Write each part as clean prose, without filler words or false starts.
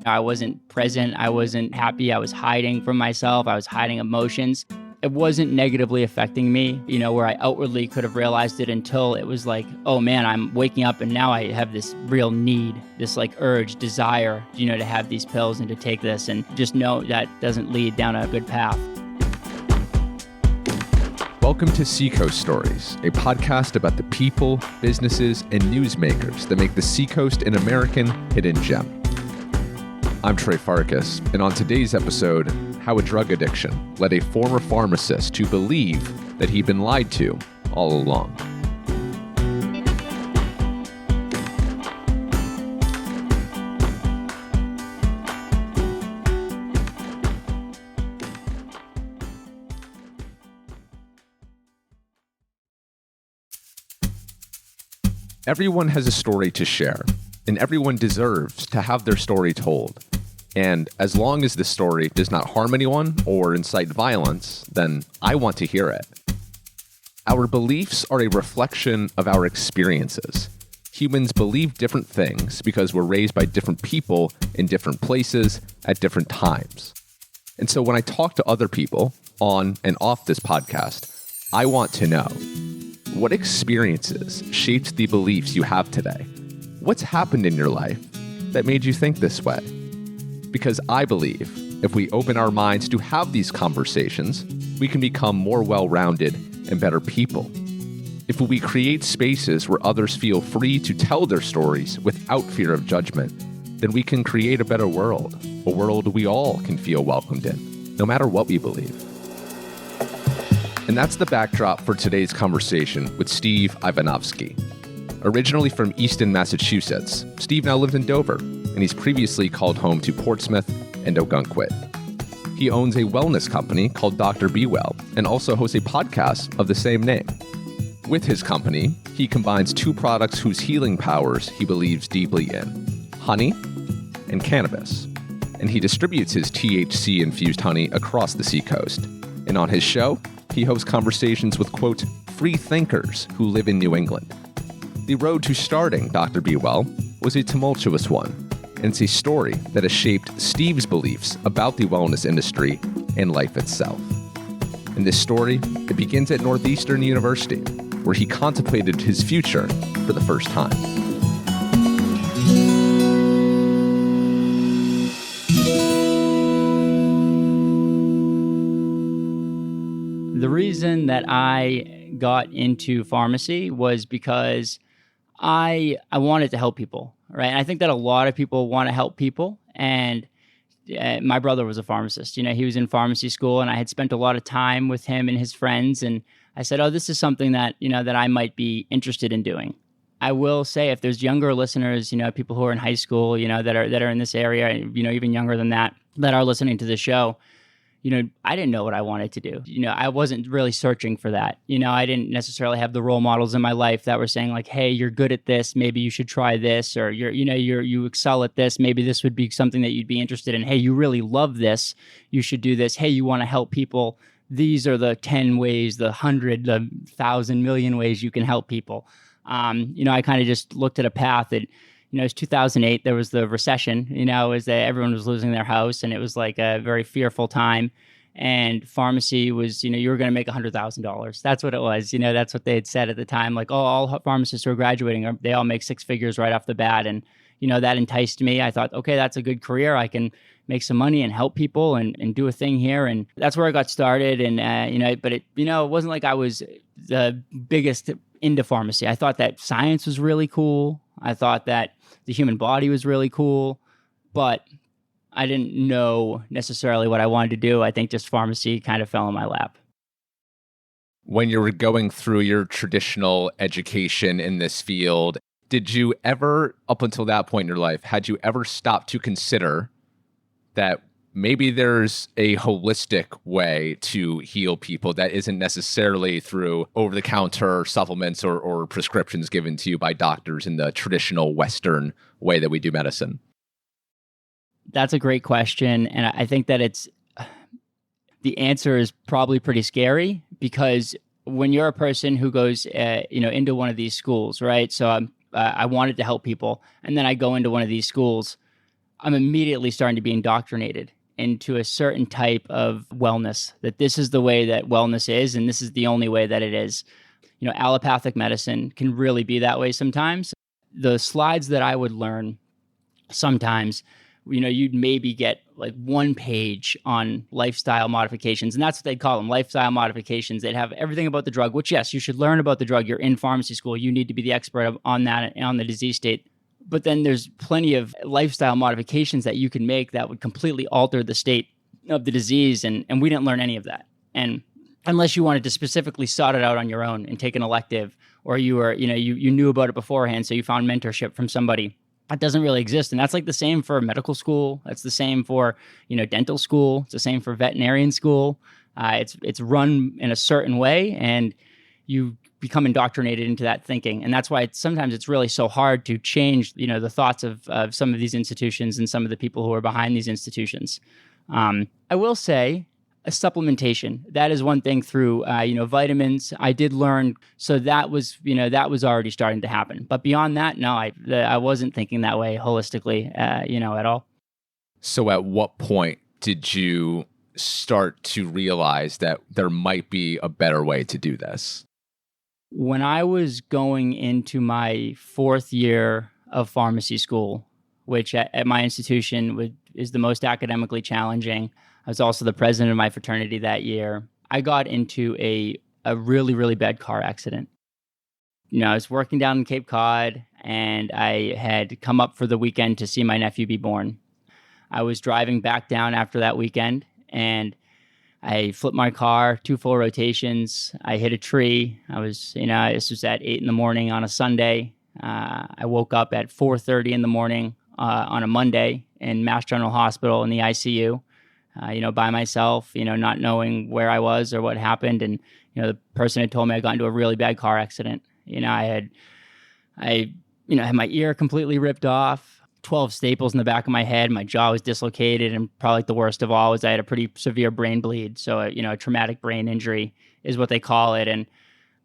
I wasn't present. I wasn't happy. I was hiding from myself. I was hiding emotions. It wasn't negatively affecting me, where I outwardly could have realized it until it was like, oh man, I'm waking up and now I have this real need, this like urge, desire, to have these pills and to take this, and just know that doesn't lead down a good path. Welcome to Seacoast Stories, a podcast about the people, businesses, and newsmakers that make the Seacoast an American hidden gem. I'm Trey Farkas, and on today's episode, how a drug addiction led a former pharmacist to believe that he'd been lied to all along. Everyone has a story to share, and everyone deserves to have their story told. And as long as the story does not harm anyone or incite violence, then I want to hear it. Our beliefs are a reflection of our experiences. Humans believe different things because we're raised by different people in different places at different times. And so when I talk to other people on and off this podcast, I want to know, what experiences shaped the beliefs you have today? What's happened in your life that made you think this way? Because I believe if we open our minds to have these conversations, we can become more well-rounded and better people. If we create spaces where others feel free to tell their stories without fear of judgment, then we can create a better world, a world we all can feel welcomed in, no matter what we believe. And that's the backdrop for today's conversation with Steve Ivanoski. Originally from Easton, Massachusetts, Steve now lives in Dover, and he's previously called home to Portsmouth and Ogunquit. He owns a wellness company called Dr. Beewell and also hosts a podcast of the same name. With his company, he combines two products whose healing powers he believes deeply in: honey and cannabis. And he distributes his THC-infused honey across the Seacoast. And on his show, he hosts conversations with, quote, free thinkers who live in New England. The road to starting Dr. Beewell was a tumultuous one, and it's a story that has shaped Steve's beliefs about the wellness industry and life itself. In this story, it begins at Northeastern University, where he contemplated his future for the first time. The reason that I got into pharmacy was because I wanted to help people, right? And I think that a lot of people want to help people. And my brother was a pharmacist. He was in pharmacy school, and I had spent a lot of time with him and his friends. And I said, oh, this is something that, that I might be interested in doing. I will say, if there's younger listeners, people who are in high school, that are in this area, even younger than that are listening to the show, I didn't know what I wanted to do. I wasn't really searching for that. I didn't necessarily have the role models in my life that were saying like, hey, you're good at this, maybe you should try this, or you excel at this, maybe this would be something that you'd be interested in. Hey, you really love this, you should do this. Hey, you want to help people. These are the 10 ways, the 100, the 1,000 million ways you can help people. I kind of just looked at a path that, it was 2008. There was the recession, was that everyone was losing their house, and it was like a very fearful time. And pharmacy was, you were going to make $100,000. That's what it was. That's what they had said at the time. Like, oh, all pharmacists who are graduating, they all make six figures right off the bat. And, that enticed me. I thought, okay, that's a good career. I can make some money and help people and do a thing here. And that's where I got started. And, but it wasn't like I was the biggest into pharmacy. I thought that science was really cool. I thought that the human body was really cool, but I didn't know necessarily what I wanted to do. I think just pharmacy kind of fell in my lap. When you were going through your traditional education in this field, did you ever, up until that point in your life, had you ever stopped to consider that maybe there's a holistic way to heal people that isn't necessarily through over-the-counter supplements or prescriptions given to you by doctors in the traditional Western way that we do medicine? That's a great question. And I think that the answer is probably pretty scary, because when you're a person who goes, into one of these schools, right? So I wanted to help people, and then I go into one of these schools. I'm immediately starting to be indoctrinated into a certain type of wellness, that this is the way that wellness is, and this is the only way that it is. Allopathic medicine can really be that way sometimes. The slides that I would learn sometimes, you'd maybe get like one page on lifestyle modifications, and that's what they'd call them, lifestyle modifications. They'd have everything about the drug, which, yes, you should learn about the drug. You're in pharmacy school. You need to be the expert on that, on the disease state. But then there's plenty of lifestyle modifications that you can make that would completely alter the state of the disease, and we didn't learn any of that. And unless you wanted to specifically sort it out on your own and take an elective, or you were, you knew about it beforehand, so you found mentorship from somebody. That doesn't really exist. And that's like the same for medical school. That's the same for, dental school. It's the same for veterinarian school. It's run in a certain way, and you become indoctrinated into that thinking. And that's why sometimes it's really so hard to change, the thoughts of some of these institutions and some of the people who are behind these institutions. I will say, a supplementation, that is one thing through, vitamins. I did learn, so that was already starting to happen. But beyond that, no, I wasn't thinking that way holistically, at all. So at what point did you start to realize that there might be a better way to do this? When I was going into my 4th year of pharmacy school, which at my institution is the most academically challenging. I was also the president of my fraternity that year. I got into a really, really bad car accident. I was working down in Cape Cod, and I had come up for the weekend to see my nephew be born. I was driving back down after that weekend, and I flipped my car 2 full rotations. I hit a tree. This was at 8 a.m. on a Sunday. I woke up at 4:30 in the morning on a Monday in Mass General Hospital in the ICU. By myself, not knowing where I was or what happened. And, the person had told me I got into a really bad car accident. I had my ear completely ripped off, 12 staples in the back of my head. My jaw was dislocated. And probably the worst of all was I had a pretty severe brain bleed. So, a traumatic brain injury is what they call it. And,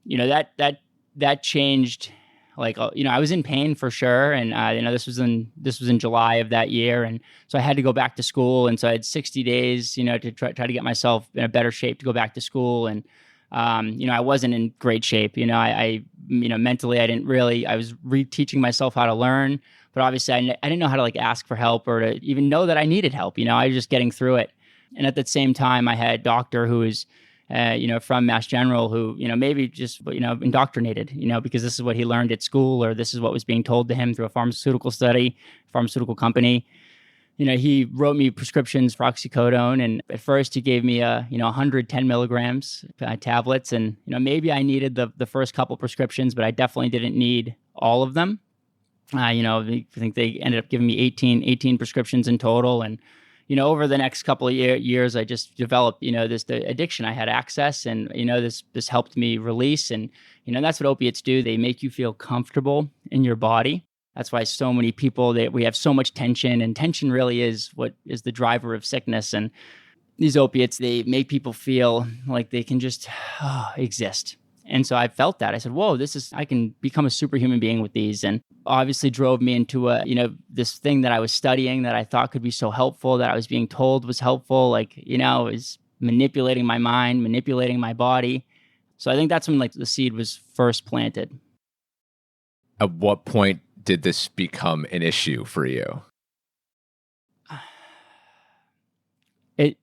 that changed. I was in pain for sure. And, this was in July of that year. And so I had to go back to school. And so I had 60 days, to try to get myself in a better shape to go back to school. And, I wasn't in great shape. I mentally, I was reteaching myself how to learn, but obviously I didn't know how to ask for help or to even know that I needed help. I was just getting through it. And at that same time, I had a doctor who was from Mass General who, maybe just, indoctrinated, because this is what he learned at school, or this is what was being told to him through a pharmaceutical company. He wrote me prescriptions for oxycodone. And at first he gave me 110 milligrams tablets. And, maybe I needed the first couple prescriptions, but I definitely didn't need all of them. I think they ended up giving me 18 prescriptions in total. And, over the next couple of years, I just developed, the addiction. I had access, and, this helped me release. And, that's what opiates do. They make you feel comfortable in your body. That's why so many people, we have so much tension, and tension really is what is the driver of sickness. And these opiates, they make people feel like they can just exist. And so I felt that. I said, whoa, I can become a superhuman being with these. And obviously drove me into this thing that I was studying that I thought could be so helpful, that I was being told was helpful, is manipulating my mind, manipulating my body. So I think that's when the seed was first planted. At what point did this become an issue for you? It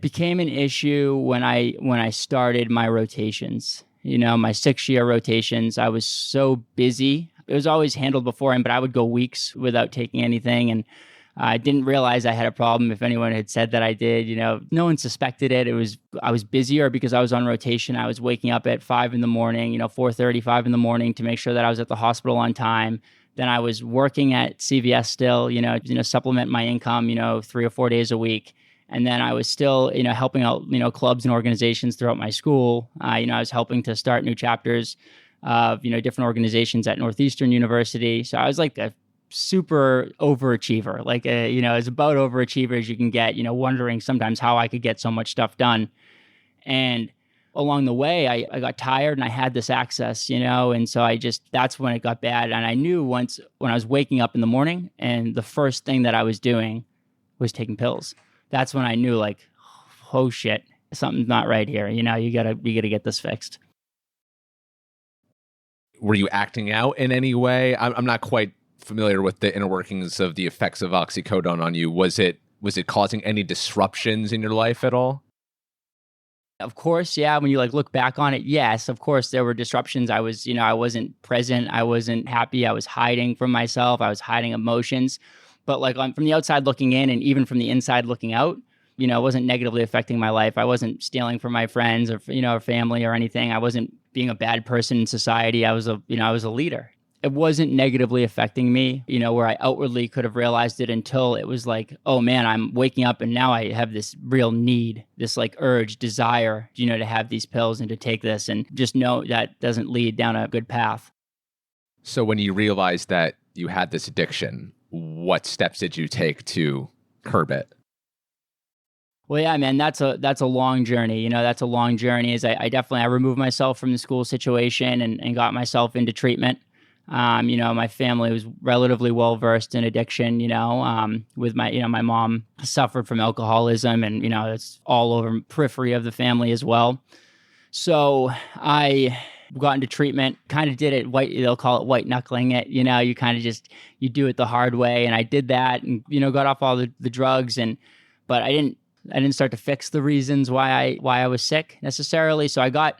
became an issue when I started my rotations. My 6-year rotations, I was so busy. It was always handled beforehand, but I would go weeks without taking anything. And I didn't realize I had a problem. If anyone had said that I did, no one suspected it. I was busier because I was on rotation. I was waking up at 5 a.m, 4:30, 5 a.m. to make sure that I was at the hospital on time. Then I was working at CVS still, supplement my income, 3 or 4 days a week. And then I was still, helping out, clubs and organizations throughout my school. I was helping to start new chapters of, different organizations at Northeastern University. So I was like a super overachiever, as about overachiever as you can get, wondering sometimes how I could get so much stuff done. And along the way, I got tired and I had this access, and so that's when it got bad. And I knew once when I was waking up in the morning and the first thing that I was doing was taking pills. That's when I knew like, oh shit, something's not right here. You gotta get this fixed. Were you acting out in any way? I'm not quite familiar with the inner workings of the effects of oxycodone on you. Was it causing any disruptions in your life at all? Of course, yeah. When you like look back on it, yes, of course there were disruptions. I wasn't present. I wasn't happy. I was hiding from myself. I was hiding emotions. But like from the outside looking in, and even from the inside looking out, it wasn't negatively affecting my life. I wasn't stealing from my friends or or family or anything. I wasn't being a bad person in society. I was a leader. It wasn't negatively affecting me, where I outwardly could have realized it until it was like, oh man, I'm waking up and now I have this real need, this like urge, desire, to have these pills and to take this, and just know that doesn't lead down a good path. So when you realized that you had this addiction, what steps did you take to curb it? Well, yeah, man, that's a long journey. That's a long journey. I removed myself from the school situation and got myself into treatment. My family was relatively well versed in addiction. With my mom suffered from alcoholism, and it's all over periphery of the family as well. So I got into treatment, kind of did it they'll call it white knuckling it. You kind of you do it the hard way, and I did that, and got off all the drugs, but I didn't start to fix the reasons why I was sick necessarily. So I got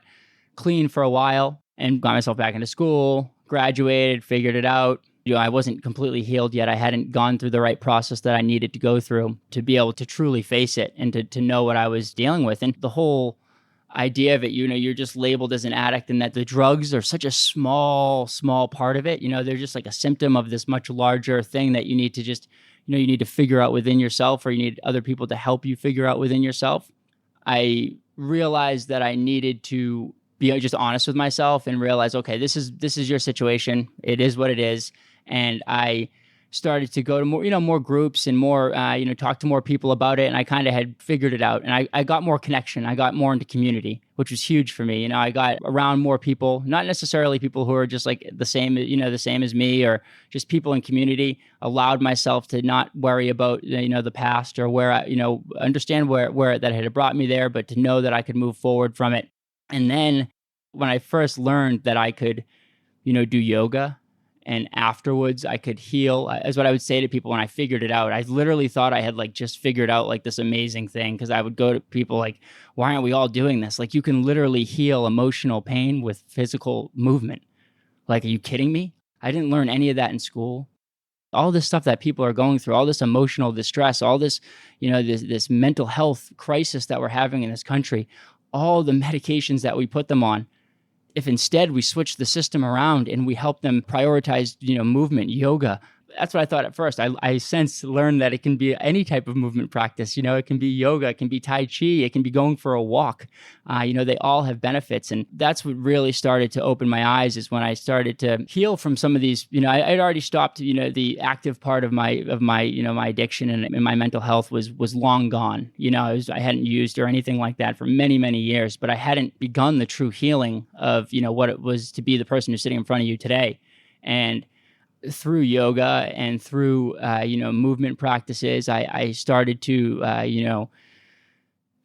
clean for a while and got myself back into school, graduated, figured it out. I wasn't completely healed yet. I hadn't gone through the right process that I needed to go through to be able to truly face it and to know what I was dealing with. And the whole idea of it, you're just labeled as an addict, and that the drugs are such a small part of it. They're just like a symptom of this much larger thing that you need to you need to figure out within yourself, or you need other people to help you figure out within yourself. I realized that I needed to be just honest with myself and realize, okay, this is your situation. It is what it is. And I started to go to more groups and more, talk to more people about it. And I kind of had figured it out, and I got more connection. I got more into community, which was huge for me. I got around more people, not necessarily people who are just like the same as me, or just people in community. Allowed myself to not worry about, the past, or where understand where that had brought me there, but to know that I could move forward from it. And then when I first learned that I could, do yoga, and afterwards I could heal, is what I would say to people when I figured it out. I literally thought I had like just figured out like this amazing thing, because I would go to people like, why aren't we all doing this? Like, you can literally heal emotional pain with physical movement. Like, are you kidding me? I didn't learn any of that in school. All this stuff that people are going through, all this emotional distress, all this, this mental health crisis that we're having in this country, all the medications that we put them on. If instead we switch the system around and we help them prioritize, movement, yoga, that's what I thought at first. I since learned that it can be any type of movement practice. It can be yoga, it can be Tai Chi, it can be going for a walk. They all have benefits. And that's what really started to open my eyes, is when I started to heal from some of these, I'd already stopped, the active part of my my addiction, and my mental health was long gone. I hadn't used or anything like that for many, many years, but I hadn't begun the true healing of, what it was to be the person who's sitting in front of you today. And through yoga and through movement practices, I started to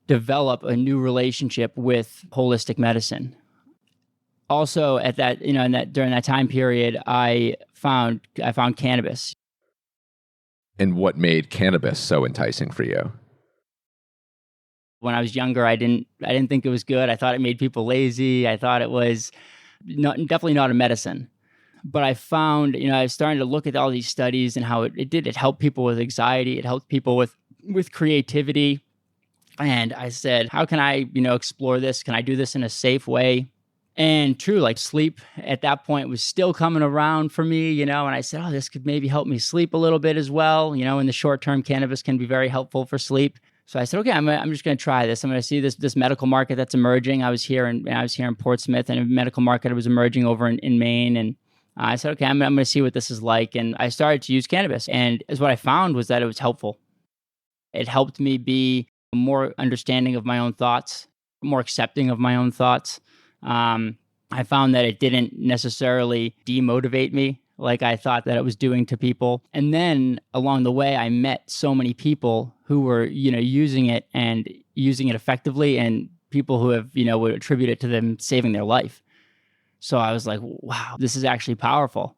develop a new relationship with holistic medicine. Also, at that during that time period, I found cannabis. And what made cannabis so enticing for you? When I was younger, I didn't think it was good. I thought it made people lazy. I thought it was definitely not a medicine. But I found, I was starting to look at all these studies and how it helped people with anxiety. It helped people with creativity. And I said, how can I, explore this? Can I do this in a safe way? And true, like sleep at that point was still coming around for me, and I said, oh, this could maybe help me sleep a little bit as well. In the short term, cannabis can be very helpful for sleep. So I said, okay, I'm just going to try this. I'm going to see this medical market that's emerging. I was here in Portsmouth, and a medical market was emerging over in Maine. And I said, okay, I'm going to see what this is like. And I started to use cannabis. And what I found was that it was helpful. It helped me be more understanding of my own thoughts. more accepting of my own thoughts. I found that it didn't necessarily demotivate me like I thought that it was doing to people. And then along the way, I met so many people who were, using it and using it effectively, and people who have, would attribute it to them saving their life. So I was like, wow, this is actually powerful.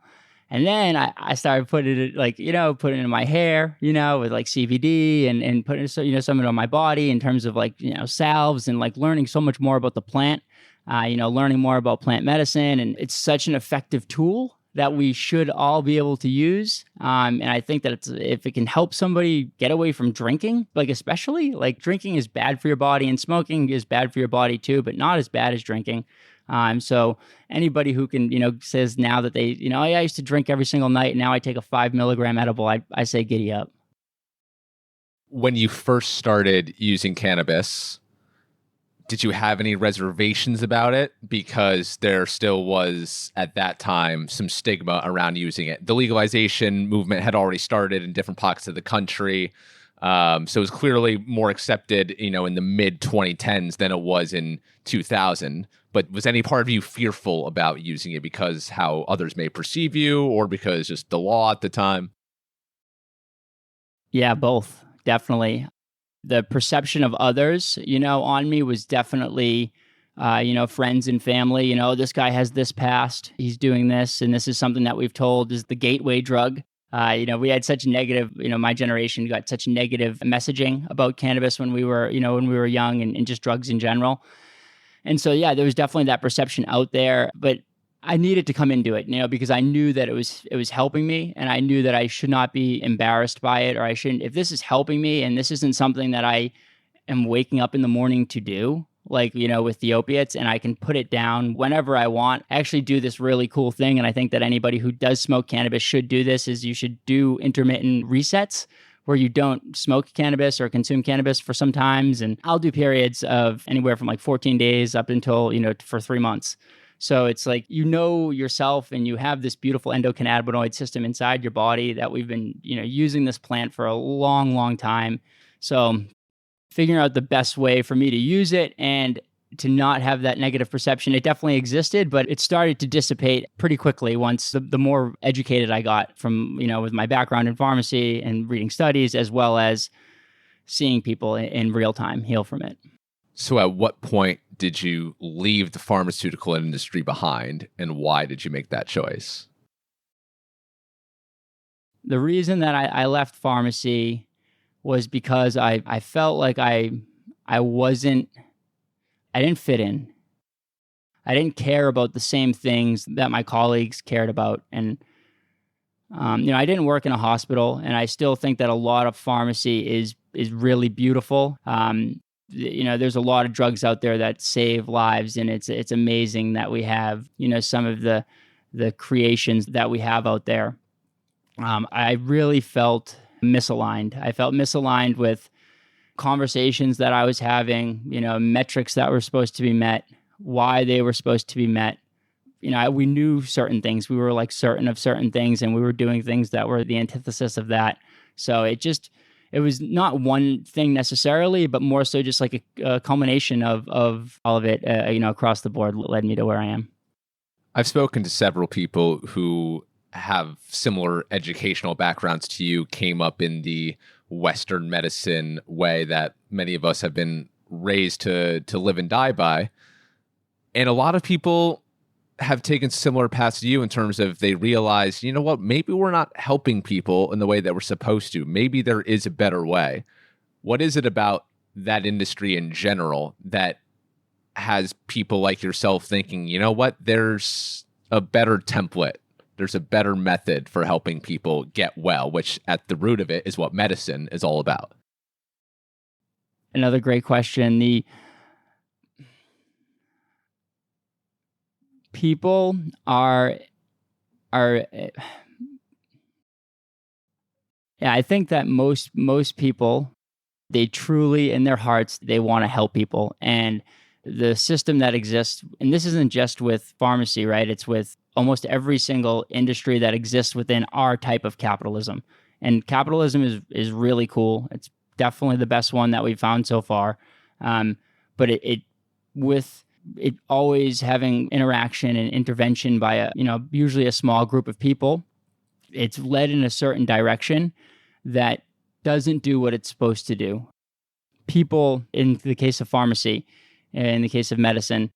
And then I started putting it putting it in my hair, with like CBD and putting, some of it on my body in terms of salves, and like learning so much more about the plant, learning more about plant medicine. And it's such an effective tool that we should all be able to use. And I think that if it can help somebody get away from drinking, especially drinking is bad for your body and smoking is bad for your body too, but not as bad as drinking. So anybody who can, says now that they, I used to drink every single night, and now I take a 5 milligram edible, I say giddy up. When you first started using cannabis, did you have any reservations about it? Because there still was, at that time, some stigma around using it. The legalization movement had already started in different pockets of the country. So it was clearly more accepted, in the mid-2010s than it was in 2000. But was any part of you fearful about using it because how others may perceive you, or because just the law at the time? Yeah, both, definitely. The perception of others, on me was definitely, friends and family. This guy has this past, he's doing this, and this is something that we've told is the gateway drug. We had such negative, my generation got such negative messaging about cannabis when we were young, and just drugs in general. And so, yeah, there was definitely that perception out there, but I needed to come into it, because I knew that it was helping me, and I knew that I should not be embarrassed by it, or I shouldn't. If this is helping me and this isn't something that I am waking up in the morning to do, with the opiates, and I can put it down whenever I want, I actually do this really cool thing. And I think that anybody who does smoke cannabis should do this, is you should do intermittent resets where you don't smoke cannabis or consume cannabis for some times. And I'll do periods of anywhere from 14 days up until, for 3 months. So it's yourself, and you have this beautiful endocannabinoid system inside your body that we've been, using this plant for a long, long time. So figuring out the best way for me to use it and to not have that negative perception, it definitely existed, but it started to dissipate pretty quickly once the more educated I got from, with my background in pharmacy and reading studies, as well as seeing people in real time heal from it. So at what point did you leave the pharmaceutical industry behind, and why did you make that choice? The reason that I left pharmacy was because I felt like I didn't fit in. I didn't care about the same things that my colleagues cared about. And, I didn't work in a hospital, and I still think that a lot of pharmacy is really beautiful. There's a lot of drugs out there that save lives, and it's amazing that we have, some of the creations that we have out there. I really felt misaligned. I felt misaligned with conversations that I was having, metrics that were supposed to be met, why they were supposed to be met. We knew certain things. We were certain of certain things, and we were doing things that were the antithesis of that. So it was not one thing necessarily, but more so just a culmination of all of it, across the board led me to where I am. I've spoken to several people who have similar educational backgrounds to you, came up in the Western medicine way that many of us have been raised to live and die by. And a lot of people have taken similar paths to you in terms of they realize, maybe we're not helping people in the way that we're supposed to. Maybe there is a better way. What is it about that industry in general that has people like yourself thinking, there's a better template? There's a better method for helping people get well, which at the root of it is what medicine is all about. Another great question. The people are I think that most people, they truly in their hearts, they want to help people. And the system that exists, and this isn't just with pharmacy, right? It's with almost every single industry that exists within our type of capitalism. And capitalism is really cool. It's definitely the best one that we've found so far. But it with it always having interaction and intervention by usually a small group of people. It's led in a certain direction that doesn't do what it's supposed to do. People, in the case of pharmacy, in the case of medicine,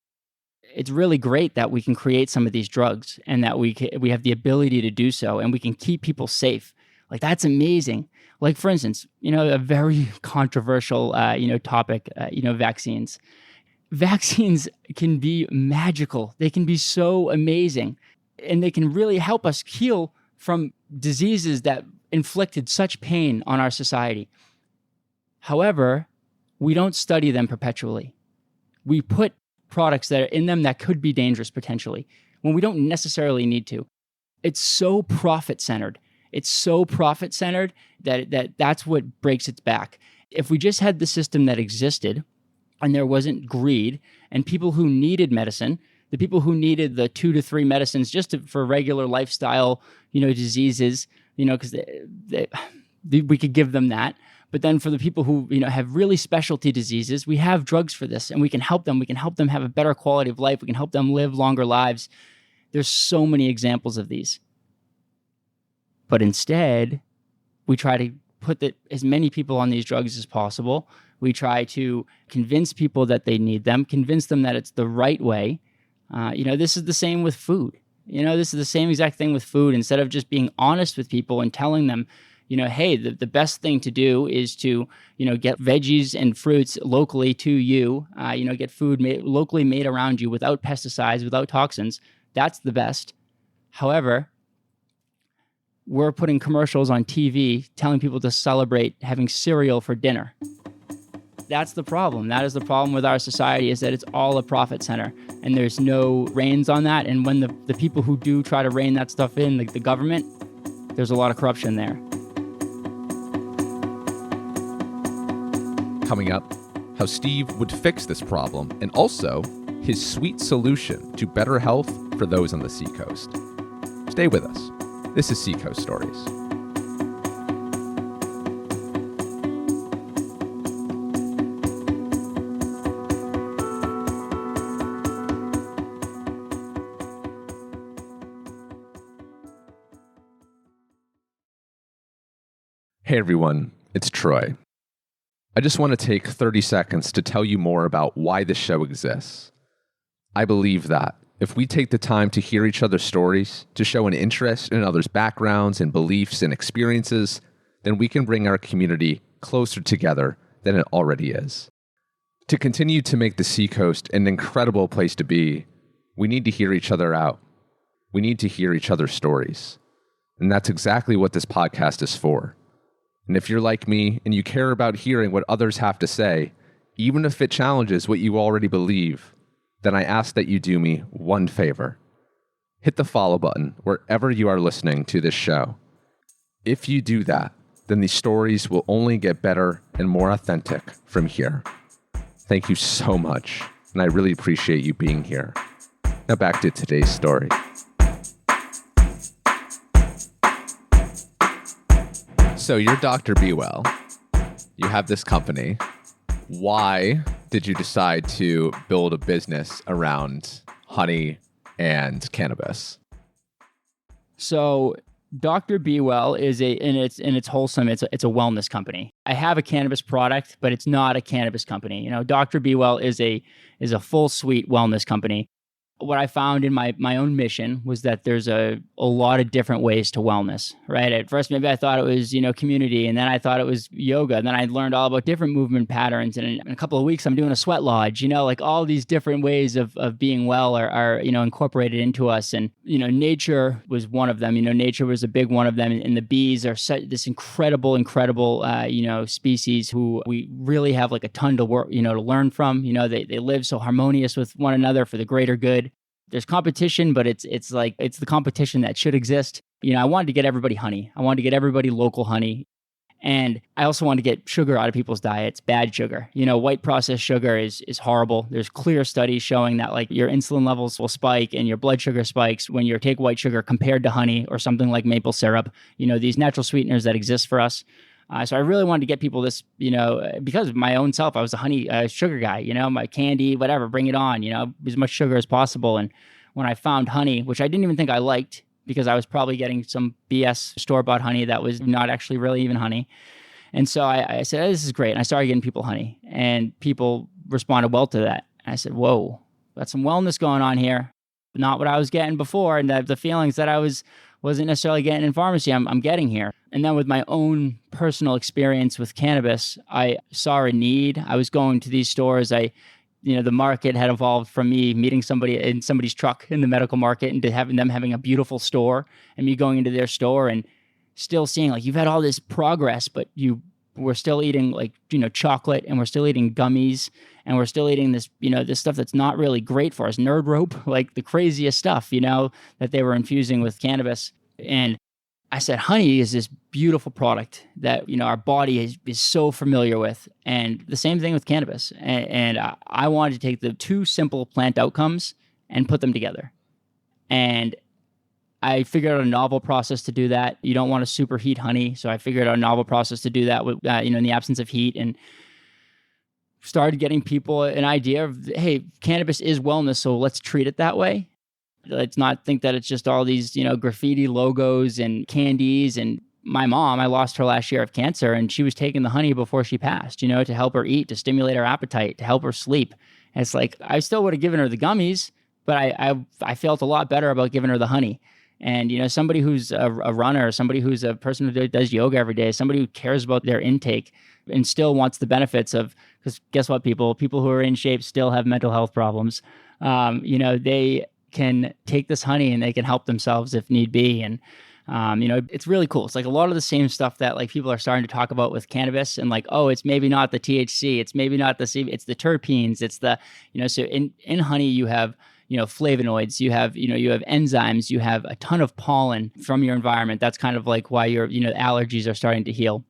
it's really great that we can create some of these drugs and that we have the ability to do so, and we can keep people safe. Like, that's amazing. Like, for instance, a very controversial, topic, vaccines. Vaccines can be magical. They can be so amazing, and they can really help us heal from diseases that inflicted such pain on our society. However, we don't study them perpetually. We put products that are in them that could be dangerous potentially when we don't necessarily need to. It's so profit-centered. It's so profit-centered that's what breaks its back. If we just had the system that existed and there wasn't greed, and people who needed medicine, the people who needed the 2 to 3 medicines just for regular lifestyle, diseases, because we could give them that. But then for the people who, have really specialty diseases, we have drugs for this, and we can help them. We can help them have a better quality of life. We can help them live longer lives. There's so many examples of these. But instead, we try to put as many people on these drugs as possible. We try to convince people that they need them, convince them that it's the right way. This is the same with food. This is the same exact thing with food. Instead of just being honest with people and telling them, hey, the best thing to do is to, get veggies and fruits locally to you, get food locally made around you without pesticides, without toxins. That's the best. However, we're putting commercials on TV telling people to celebrate having cereal for dinner. That's the problem. That is the problem with our society, is that it's all a profit center, and there's no reins on that. And when the people who do try to rein that stuff in, like the government, there's a lot of corruption there. Coming up, how Steve would fix this problem, and also his sweet solution to better health for those on the Seacoast. Stay with us. This is Seacoast Stories. Hey everyone, it's Troy. I just want to take 30 seconds to tell you more about why this show exists. I believe that if we take the time to hear each other's stories, to show an interest in others' backgrounds and beliefs and experiences, then we can bring our community closer together than it already is. To continue to make the Seacoast an incredible place to be, we need to hear each other out. We need to hear each other's stories. And that's exactly what this podcast is for. And if you're like me and you care about hearing what others have to say, even if it challenges what you already believe, then I ask that you do me one favor. Hit the follow button wherever you are listening to this show. If you do that, then these stories will only get better and more authentic from here. Thank you so much, and I really appreciate you being here. Now back to today's story. So you're Dr. Beewell. You have this company. Why did you decide to build a business around honey and cannabis? So Dr. Beewell is it's wholesome. It's a wellness company. I have a cannabis product, but it's not a cannabis company. Dr. Beewell is a full suite wellness company. What I found in my own mission was that there's a lot of different ways to wellness, right? At first, maybe I thought it was, community, and then I thought it was yoga. And then I learned all about different movement patterns. And in a couple of weeks, I'm doing a sweat lodge, like all these different ways of being well are incorporated into us. And, nature was one of them. Nature was a big one of them. And the bees are this incredible, species who we really have like a ton to work, to learn from. They live so harmonious with one another for the greater good. There's competition, but it's the competition that should exist. I wanted to get everybody honey. I wanted to get everybody local honey. And I also wanted to get sugar out of people's diets, bad sugar. White processed sugar is horrible. There's clear studies showing that like your insulin levels will spike and your blood sugar spikes when you take white sugar compared to honey or something like maple syrup. These natural sweeteners that exist for us. So I really wanted to get people this, because of my own self, I was a honey sugar guy, my candy, whatever, bring it on, as much sugar as possible. And when I found honey, which I didn't even think I liked because I was probably getting some BS store-bought honey that was not actually really even honey. And so I said, oh, this is great. And I started getting people honey, and people responded well to that. And I said, whoa, got some wellness going on here. Not what I was getting before. And the feelings that I wasn't necessarily getting in pharmacy, I'm getting here. And then with my own personal experience with cannabis, I saw a need. I was going to these stores. The market had evolved from me meeting somebody in somebody's truck in the medical market and to having a beautiful store, and me going into their store and still seeing like, you've had all this progress, but we're still eating chocolate, and we're still eating gummies, and we're still eating this, this stuff that's not really great for us. Nerd rope, like the craziest stuff, that they were infusing with cannabis. And I said, honey is this beautiful product that, our body is so familiar with. And the same thing with cannabis. And I wanted to take the two simple plant outcomes and put them together. And I figured out a novel process to do that. You don't want to superheat honey. So I figured out a novel process to do that with, in the absence of heat, and started getting people an idea of, hey, cannabis is wellness, so let's treat it that way. Let's not think that it's just all these, graffiti logos and candies. And my mom, I lost her last year of cancer, and she was taking the honey before she passed, to help her eat, to stimulate her appetite, to help her sleep. And it's like, I still would have given her the gummies, but I felt a lot better about giving her the honey. And, somebody who's a runner, somebody who's a person who does yoga every day, somebody who cares about their intake and still wants the benefits of, because guess what, people who are in shape still have mental health problems. They can take this honey and they can help themselves if need be. And, it's really cool. It's like a lot of the same stuff that like people are starting to talk about with cannabis, and like, oh, it's maybe not the THC. It's maybe not the CBD, it's the terpenes. It's the, so in honey, you have, flavonoids, you have enzymes, you have a ton of pollen from your environment. That's kind of like why your, allergies are starting to heal.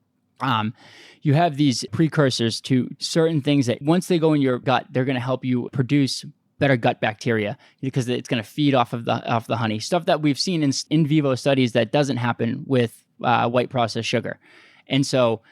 You have these precursors to certain things that once they go in your gut, they're going to help you produce better gut bacteria because it's going to feed off of the honey. Stuff that we've seen in vivo studies that doesn't happen with white processed sugar. And so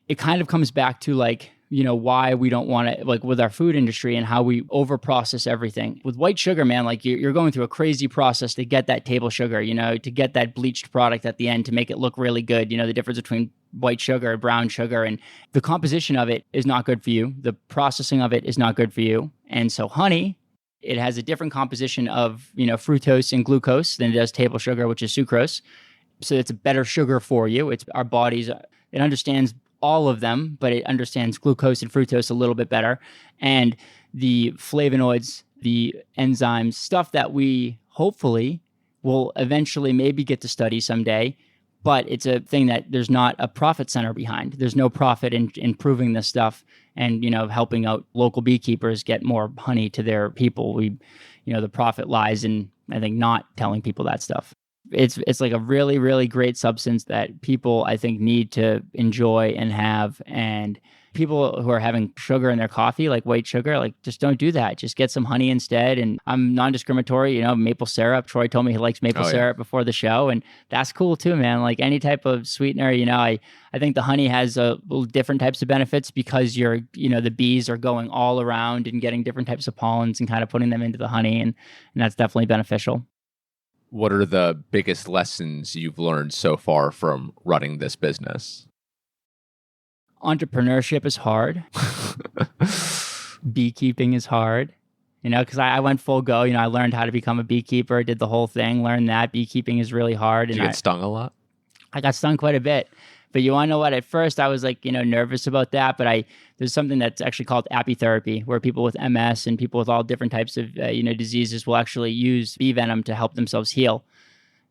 it kind of comes back to like, why we don't want to, like with our food industry and how we over process everything. With white sugar, man, like you're going through a crazy process to get that table sugar, to get that bleached product at the end to make it look really good. The difference between white sugar and brown sugar, and the composition of it is not good for you. The processing of it is not good for you. And so honey, it has a different composition of, fructose and glucose than it does table sugar, which is sucrose. So it's a better sugar for you. It's our bodies, it understands all of them, but it understands glucose and fructose a little bit better. And the flavonoids, the enzymes, stuff that we hopefully will eventually maybe get to study someday, but it's a thing that there's not a profit center behind. There's no profit in proving this stuff and, helping out local beekeepers get more honey to their people. The profit lies in, I think, not telling people that stuff. It's like a really, really great substance that people, I think, need to enjoy and have. And people who are having sugar in their coffee, like white sugar, like just don't do that. Just get some honey instead. And I'm non-discriminatory, maple syrup. Troy told me he likes maple syrup before the show, and that's cool too, man. Like any type of sweetener, I think the honey has different types of benefits because the bees are going all around and getting different types of pollens and kind of putting them into the honey, and that's definitely beneficial. What are the biggest lessons you've learned so far from running this business? Entrepreneurship is hard. Beekeeping is hard, because I went full go. I learned how to become a beekeeper, did the whole thing, learned that beekeeping is really hard. Did you get stung a lot? I got stung quite a bit. But you want to know what? At first, I was like, nervous about that. But there's something that's actually called apitherapy, where people with MS and people with all different types of, diseases will actually use bee venom to help themselves heal.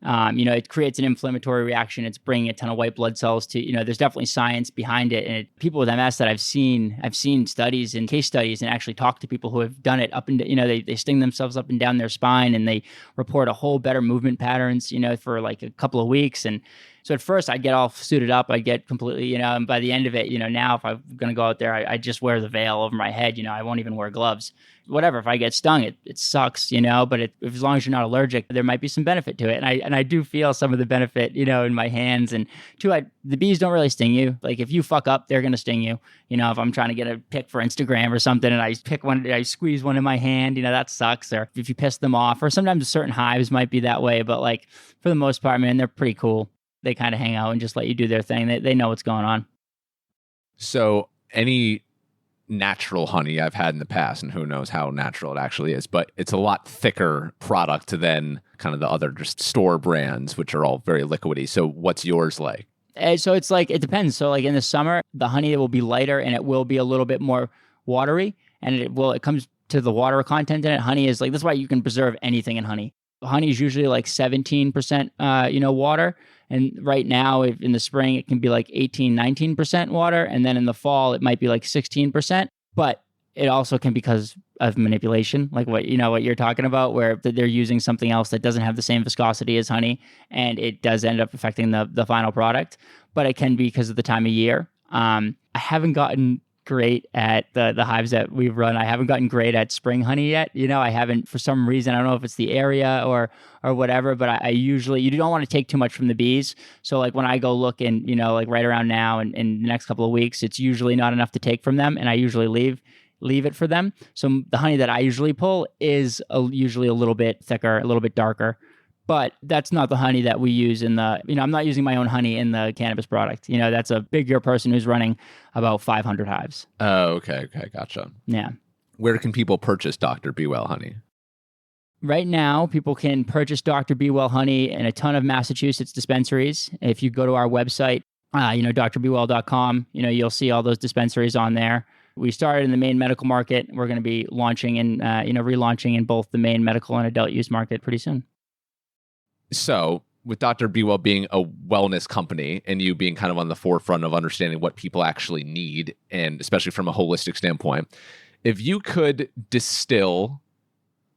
It creates an inflammatory reaction. It's bringing a ton of white blood cells to, there's definitely science behind it. And people with MS that I've seen studies and case studies and actually talked to people who have done it up and, they sting themselves up and down their spine and they report a whole better movement patterns, for like a couple of weeks. And So at first I'd get all suited up, I'd get completely, and by the end of it, now if I'm going to go out there, I just wear the veil over my head, I won't even wear gloves. Whatever, if I get stung, it sucks, but as long as you're not allergic, there might be some benefit to it. And I do feel some of the benefit, in my hands. And two, the bees don't really sting you. Like if you fuck up, they're going to sting you. If I'm trying to get a pic for Instagram or something and I pick one, I squeeze one in my hand, that sucks. Or if you piss them off, or sometimes certain hives might be that way. But like for the most part, man, they're pretty cool. They kind of hang out and just let you do their thing. They know what's going on. So any natural honey I've had in the past, and who knows how natural it actually is, but it's a lot thicker product than kind of the other just store brands, which are all very liquidy. So what's yours like? So it's like, it depends. So like in the summer, the honey will be lighter and it will be a little bit more watery, and it comes to the water content in it. Honey is like, that's why you can preserve anything in honey. Honey is usually like 17%, water. And right now, in the spring, it can be like 18, 19% water. And then in the fall, it might be like 16%. But it also can be because of manipulation, like what you're talking about, where they're using something else that doesn't have the same viscosity as honey. And it does end up affecting the final product. But it can be because of the time of year. I haven't gotten great at the hives that we've run. I haven't gotten great at spring honey yet. I haven't, for some reason. I don't know if it's the area or whatever, but I usually, you don't want to take too much from the bees. So like when I go look and, like right around now and in the next couple of weeks, it's usually not enough to take from them. And I usually leave it for them. So the honey that I usually pull is usually a little bit thicker, a little bit darker. But that's not the honey that we use in the, I'm not using my own honey in the cannabis product. That's a bigger person who's running about 500 hives. Oh, okay. Gotcha. Yeah. Where can people purchase Dr. Beewell honey? Right now, people can purchase Dr. Beewell honey in a ton of Massachusetts dispensaries. If you go to our website, drbeewell.com, you'll see all those dispensaries on there. We started in the Maine medical market. We're going to be launching and, relaunching in both the Maine medical and adult use market pretty soon. So with Dr. Beewell being a wellness company and you being kind of on the forefront of understanding what people actually need, and especially from a holistic standpoint, if you could distill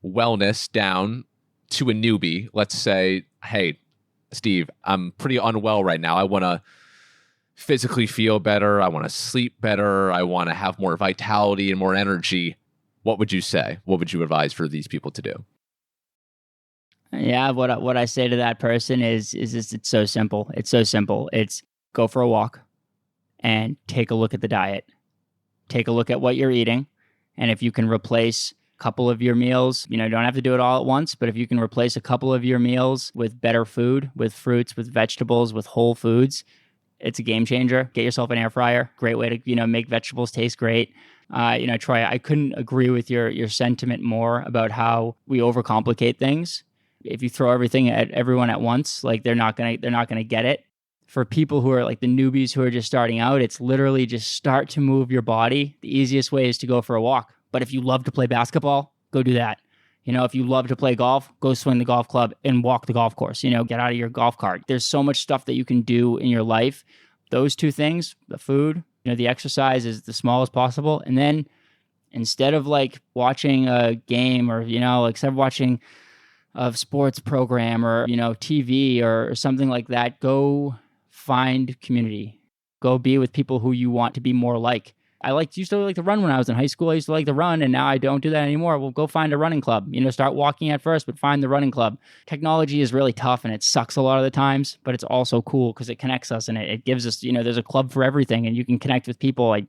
wellness down to a newbie, let's say, hey, Steve, I'm pretty unwell right now. I want to physically feel better. I want to sleep better. I want to have more vitality and more energy. What would you say? What would you advise for these people to do? Yeah, what I say to that person is it's so simple. It's so simple. It's go for a walk and take a look at the diet. Take a look at what you're eating. And if you can replace a couple of your meals, you don't have to do it all at once, but if you can replace a couple of your meals with better food, with fruits, with vegetables, with whole foods, it's a game changer. Get yourself an air fryer. Great way to, make vegetables taste great. Troy, I couldn't agree with your sentiment more about how we overcomplicate things. If you throw everything at everyone at once, like they're not gonna get it. For people who are like the newbies who are just starting out, it's literally just start to move your body. The easiest way is to go for a walk. But if you love to play basketball, go do that. If you love to play golf, go swing the golf club and walk the golf course. Get out of your golf cart. There's so much stuff that you can do in your life. Those two things, the food, the exercise is the smallest possible. And then instead of like watching a game or, instead of watching a sports program or, TV or something like that, go find community. Go be with people who you want to be more like. I used to like to run when I was in high school. I used to like to run, and now I don't do that anymore. Well, go find a running club. Start walking at first, but find the running club. Technology is really tough, and it sucks a lot of the times, but it's also cool because it connects us, and it gives us, there's a club for everything, and you can connect with people. Like,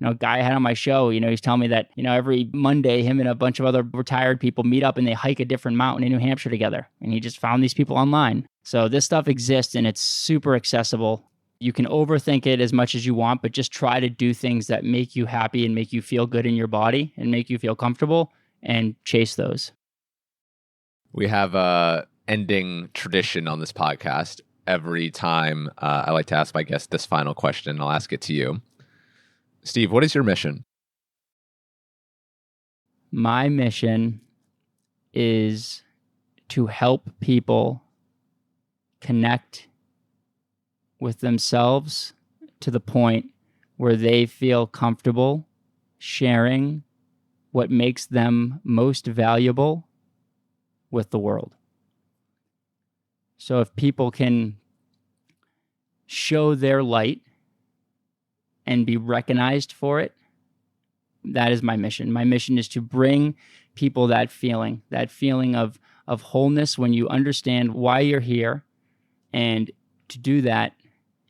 a guy I had on my show, he's telling me that, every Monday, him and a bunch of other retired people meet up and they hike a different mountain in New Hampshire together, and he just found these people online. So this stuff exists, and it's super accessible. You can overthink it as much as you want, but just try to do things that make you happy and make you feel good in your body and make you feel comfortable, and chase those. We have a ending tradition on this podcast. Every time I like to ask my guest this final question, I'll ask it to you. Steve, what is your mission? My mission is to help people connect with themselves to the point where they feel comfortable sharing what makes them most valuable with the world. So if people can show their light and be recognized for it. That is my mission. My mission is to bring people that feeling of wholeness when you understand why you're here. And to do that,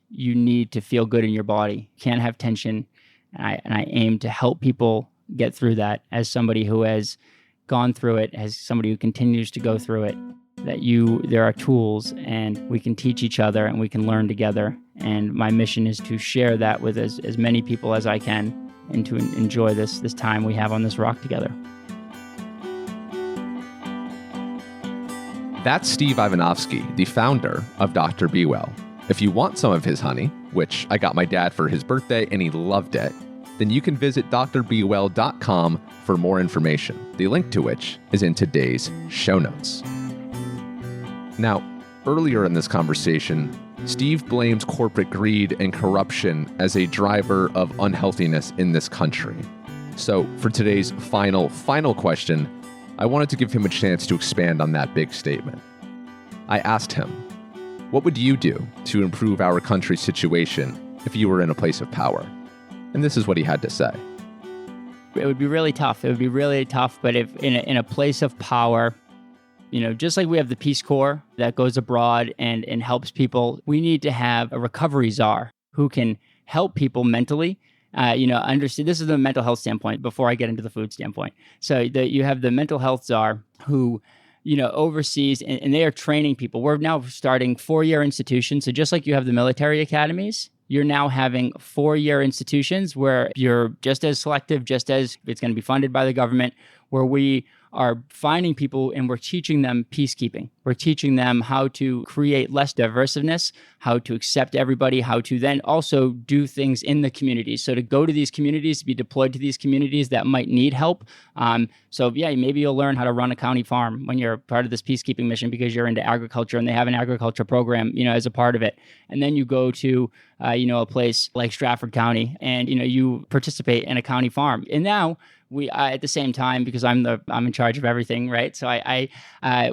you need to feel good in your body. You can't have tension. And I aim to help people get through that as somebody who has gone through it, as somebody who continues to go through it. There are tools and we can teach each other and we can learn together. And my mission is to share that with as many people as I can and to enjoy this time we have on this rock together. That's Steve Ivanoski, the founder of Dr. Beewell. If you want some of his honey, which I got my dad for his birthday and he loved it, then you can visit drbeewell.com for more information, the link to which is in today's show notes. Now, earlier in this conversation, Steve blames corporate greed and corruption as a driver of unhealthiness in this country. So for today's final question, I wanted to give him a chance to expand on that big statement. I asked him, what would you do to improve our country's situation if you were in a place of power? And this is what he had to say. It would be really tough. But if in a place of power, just like we have the Peace Corps that goes abroad and helps people, we need to have a recovery czar who can help people mentally. Understand. This is the mental health standpoint before I get into the food standpoint. So you have the mental health czar who, oversees and they are training people. We're now starting 4-year institutions. So just like you have the military academies, you're now having 4-year institutions where you're just as selective, just as it's going to be funded by the government, where we are finding people and we're teaching them peacekeeping. We're teaching them how to create less divisiveness, how to accept everybody, how to then also do things in the communities. So to go to these communities, to be deployed to these communities that might need help. Maybe you'll learn how to run a county farm when you're part of this peacekeeping mission because you're into agriculture and they have an agriculture program, as a part of it. And then you go to, a place like Stratford County and, you participate in a county farm. And now at the same time, because I'm in charge of everything, right? So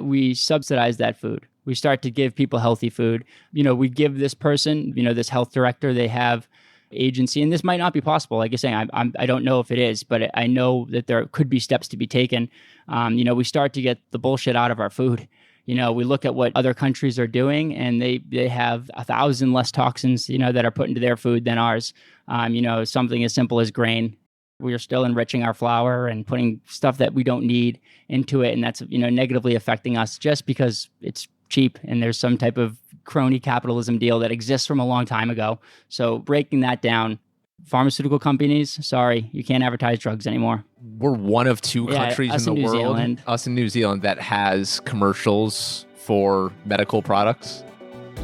we subsidize that food. We start to give people healthy food. We give this person, this health director, they have agency, and this might not be possible. Like you're saying, I don't know if it is, but I know that there could be steps to be taken. We start to get the bullshit out of our food. We look at what other countries are doing, and they have 1,000 less toxins, that are put into their food than ours. Something as simple as grain. We are still enriching our flour and putting stuff that we don't need into it, and that's negatively affecting us just because it's cheap and there's some type of crony capitalism deal that exists from a long time ago. So breaking that down, pharmaceutical companies, sorry, you can't advertise drugs anymore. We're one of 2 countries in the world, us in New Zealand, that has commercials for medical products.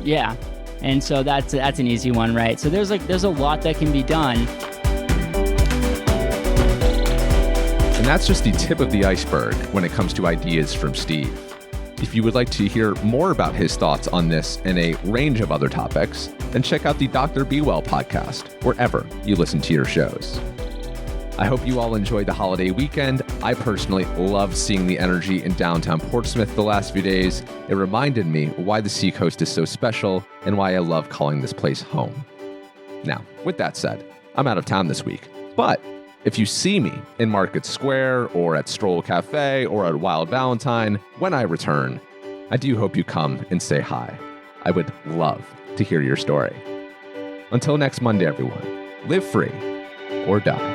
Yeah, and so that's an easy one, right? So there's a lot that can be done. And that's just the tip of the iceberg when it comes to ideas from Steve. If you would like to hear more about his thoughts on this and a range of other topics, then check out the Dr. Beewell podcast, wherever you listen to your shows. I hope you all enjoyed the holiday weekend. I personally loved seeing the energy in downtown Portsmouth the last few days. It reminded me why the Seacoast is so special and why I love calling this place home. Now, with that said, I'm out of town this week, but if you see me in Market Square or at Stroll Cafe or at Wild Valentine when I return, I do hope you come and say hi. I would love to hear your story. Until next Monday, everyone, live free or die.